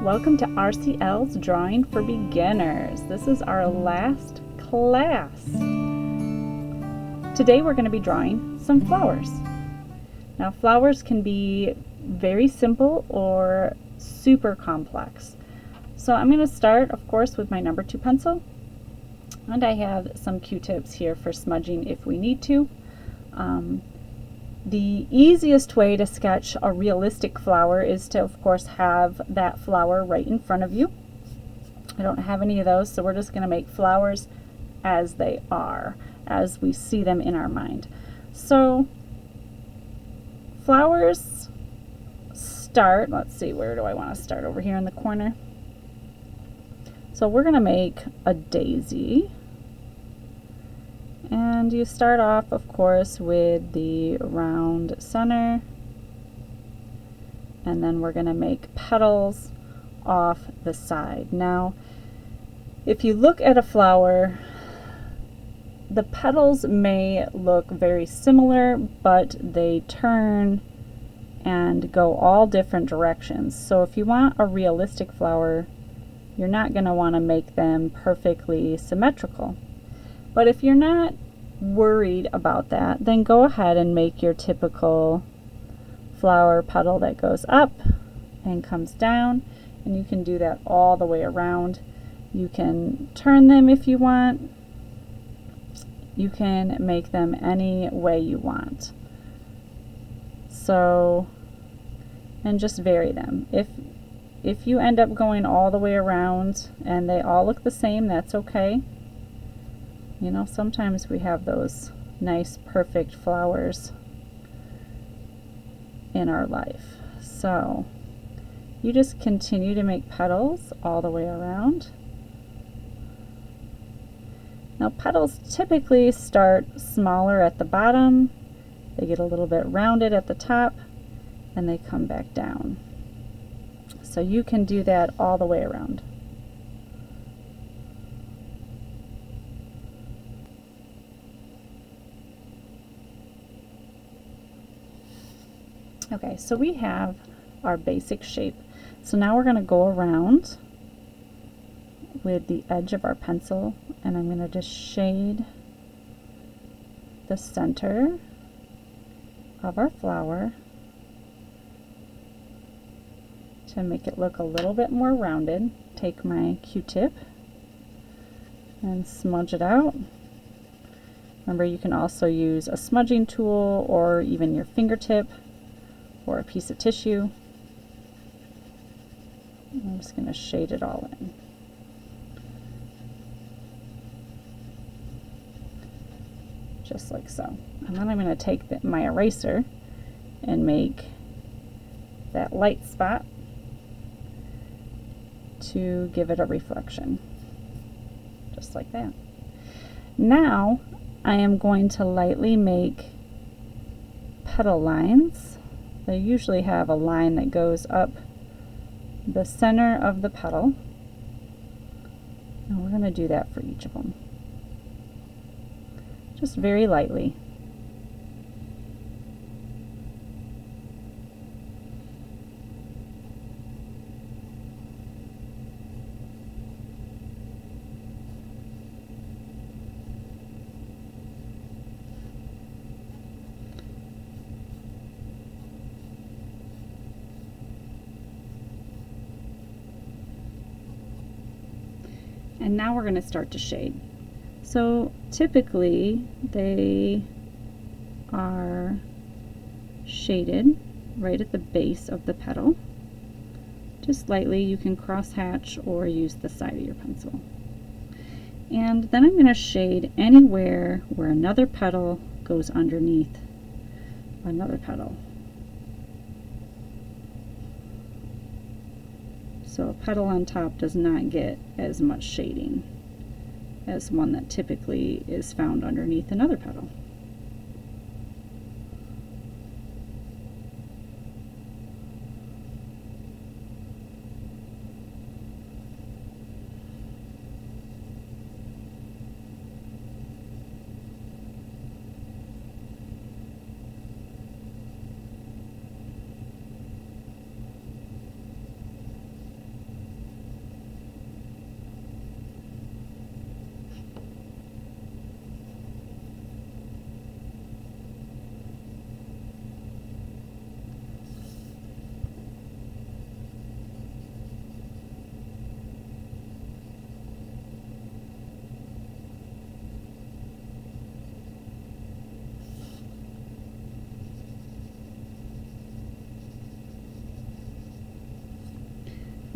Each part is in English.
Welcome to RCL's Drawing for Beginners. This is our last class. Today we're going to be drawing some flowers. Now flowers can be very simple or super complex. So I'm going to start, of course, with my number 2 pencil. And I have some Q-tips here for smudging if we need to. The easiest way to sketch a realistic flower is to, of course, have that flower right in front of you. I don't have any of those, so we're just going to make flowers as they are, as we see them in our mind. So flowers start, let's see, where do I want to start? Over here in the corner. So we're going to make a daisy. And you start off, of course, with the round center, and then we're going to make petals off the side. Now, if you look at a flower, the petals may look very similar, but they turn and go all different directions. So if you want a realistic flower, you're not going to want to make them perfectly symmetrical. But if you're not worried about that, then go ahead and make your typical flower petal that goes up and comes down, and you can do that all the way around. You can turn them if you want. You can make them any way you want. So, and just vary them. If you end up going all the way around and they all look the same, that's okay. You know, sometimes we have those nice, perfect flowers in our life. So you just continue to make petals all the way around. Now petals typically start smaller at the bottom, they get a little bit rounded at the top, and they come back down. So you can do that all the way around. Okay, so we have our basic shape. So now we're going to go around with the edge of our pencil, and I'm going to just shade the center of our flower to make it look a little bit more rounded. Take my Q-tip and smudge it out. Remember, you can also use a smudging tool or even your fingertip or a piece of tissue. I'm just going to shade it all in. Just like so. And then I'm going to take my eraser and make that light spot to give it a reflection. Just like that. Now I am going to lightly make petal lines. They usually have a line that goes up the center of the petal, and we're going to do that for each of them. Just very lightly. And now we're going to start to shade. So typically they are shaded right at the base of the petal. Just lightly. You can cross hatch or use the side of your pencil. And then I'm going to shade anywhere where another petal goes underneath another petal. So a petal on top does not get as much shading as one that typically is found underneath another petal.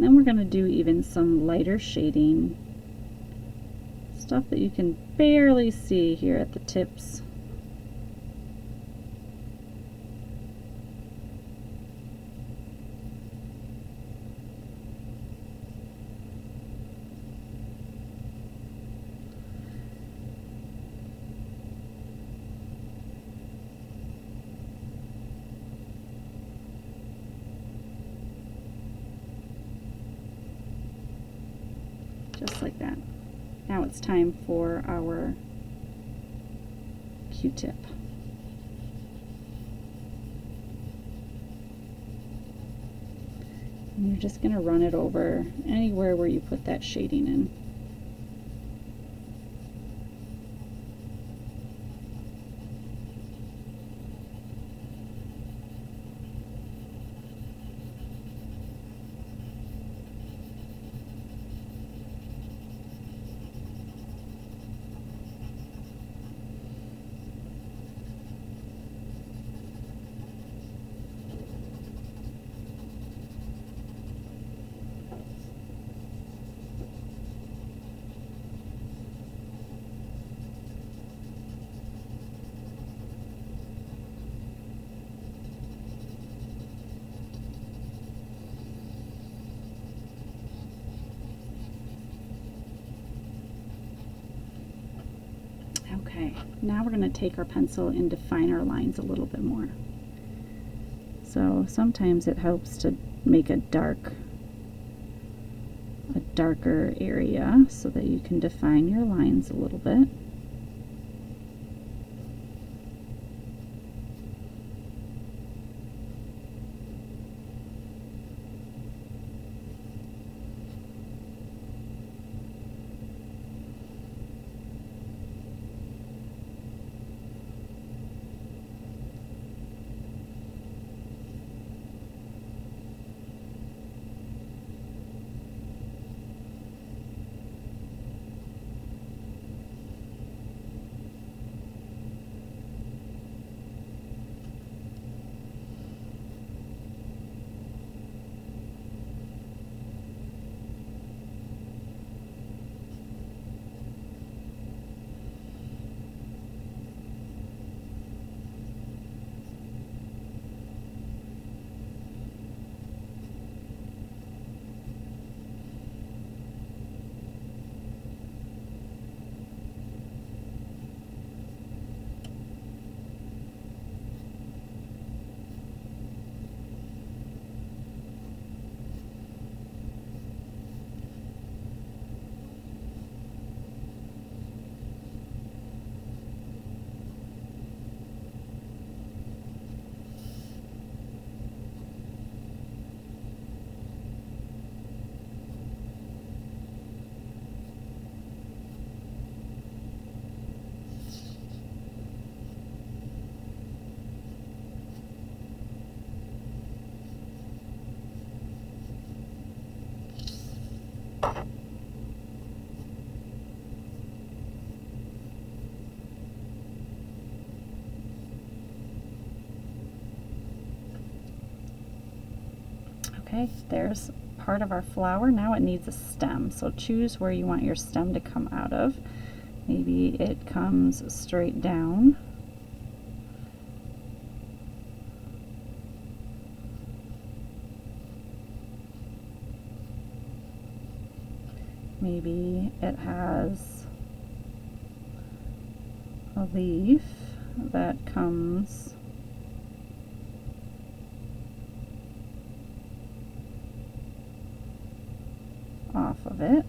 And then we're going to do even some lighter shading, stuff that you can barely see here at the tips. Just like that. Now it's time for our Q-tip. And you're just going to run it over anywhere where you put that shading in. Okay, now we're going to take our pencil and define our lines a little bit more. So sometimes it helps to make a darker area so that you can define your lines a little bit. Okay, there's part of our flower. Now it needs a stem, so choose where you want your stem to come out of. Maybe it comes straight down. Maybe it has a leaf that comes off of it.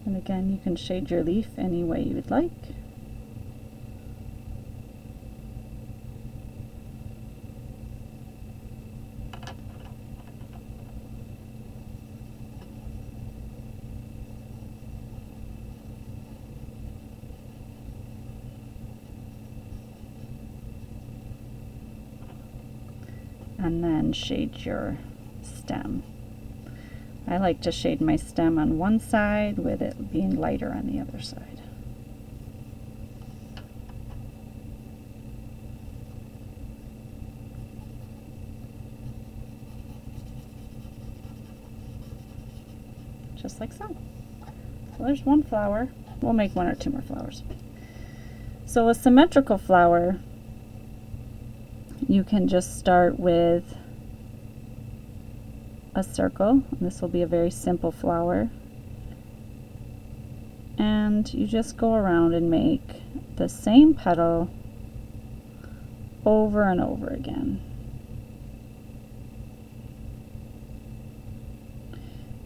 And again, you can shade your leaf any way you would like. And then shade your stem. I like to shade my stem on one side with it being lighter on the other side. Just like so. So there's one flower. We'll make one or two more flowers. So a symmetrical flower, you can just start with a circle. This will be a very simple flower. And you just go around and make the same petal over and over again.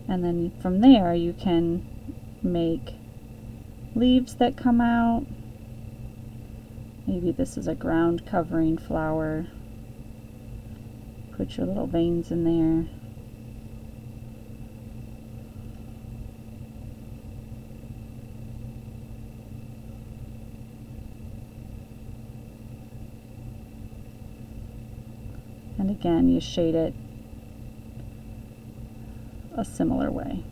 And then from there you can make leaves that come out. Maybe this is a ground covering flower. Put your little veins in there. And again, you shade it a similar way.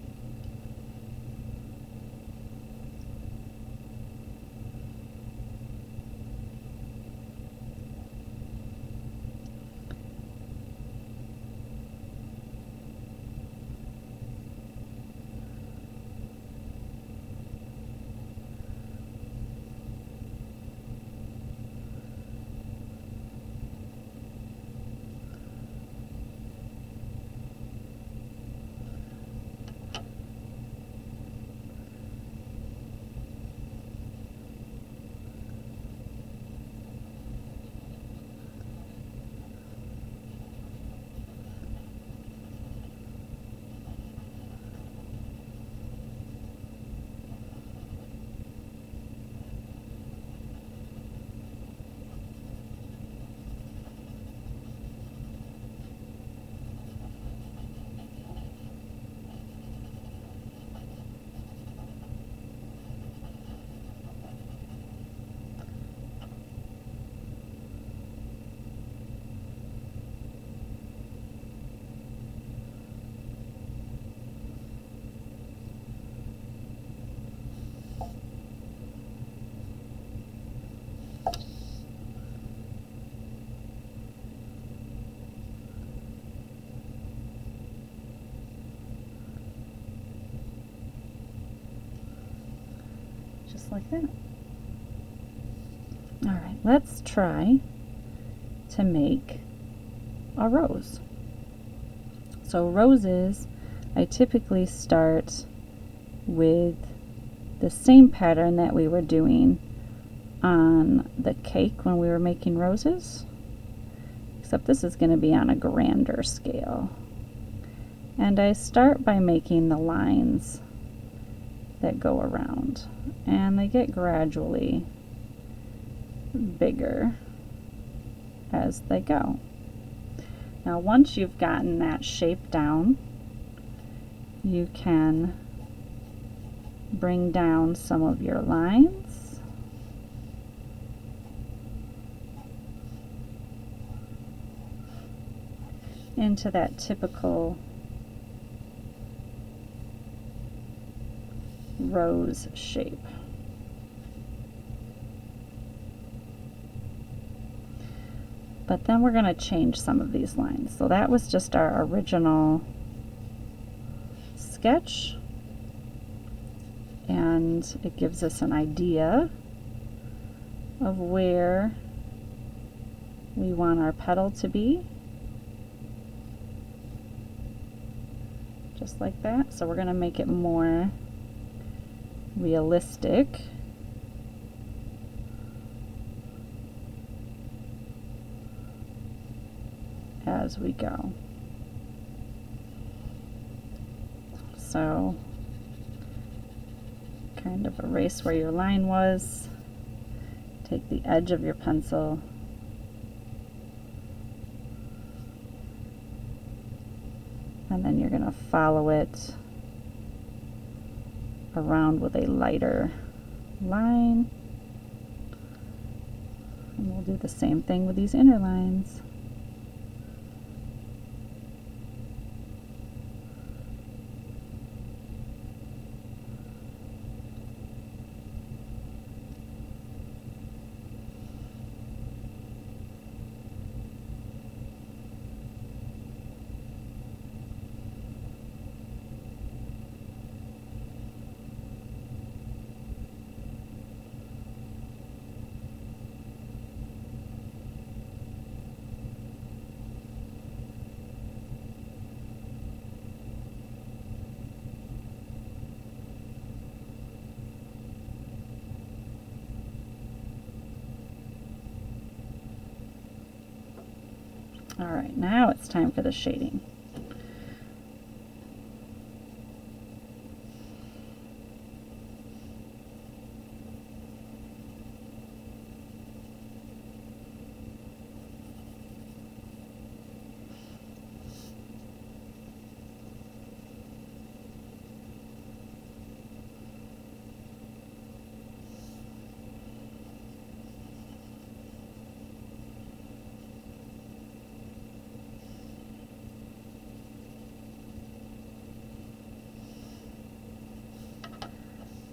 Like that. All right, let's try to make a rose. So roses, I typically start with the same pattern that we were doing on the cake when we were making roses, except this is going to be on a grander scale. And I start by making the lines that go around, and they get gradually bigger as they go. Now once you've gotten that shape down, you can bring down some of your lines into that typical rose shape. But then we're going to change some of these lines. So that was just our original sketch, and it gives us an idea of where we want our petal to be. Just like that. So we're going to make it more realistic. As we go. So kind of erase where your line was. Take the edge of your pencil and then you're going to follow it around with a lighter line. And we'll do the same thing with these inner lines. All right, now it's time for the shading.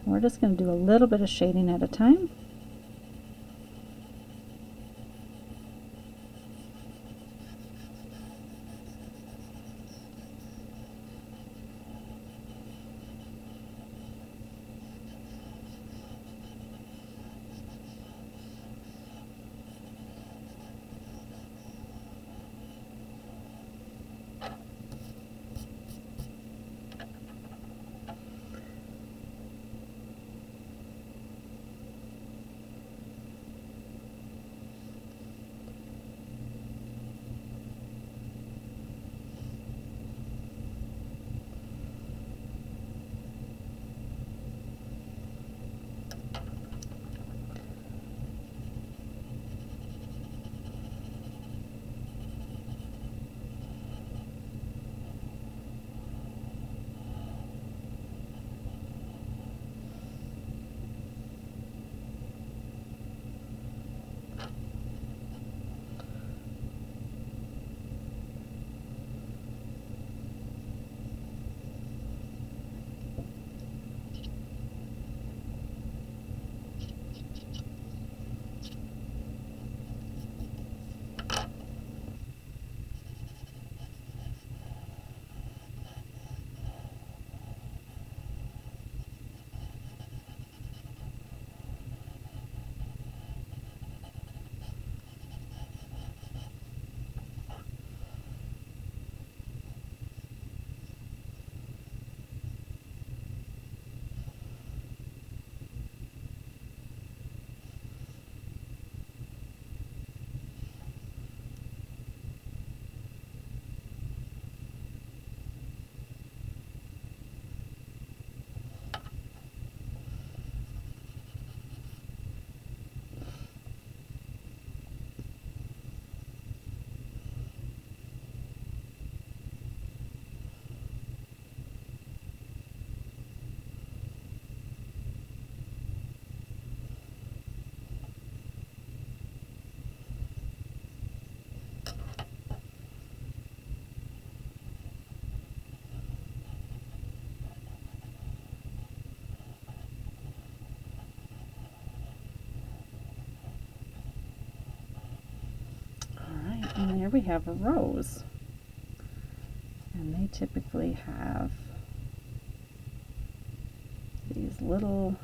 We're just going to do a little bit of shading at a time. And there we have a rose. And they typically have these little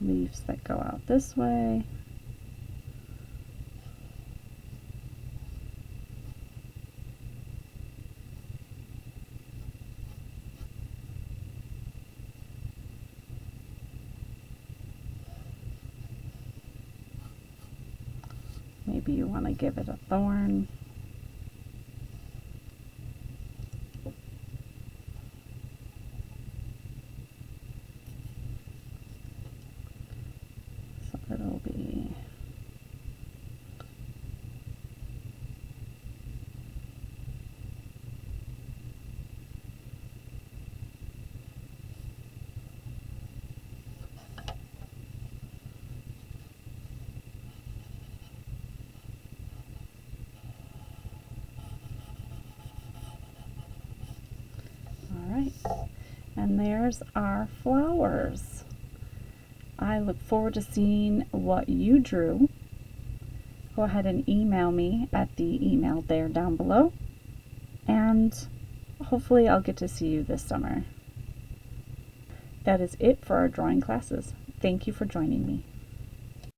leaves that go out this way. Maybe you want to give it a thorn. So it'll be and there's our flowers. I look forward to seeing what you drew. Go ahead and email me at the email there down below, and hopefully I'll get to see you this summer. That is it for our drawing classes. Thank you for joining me.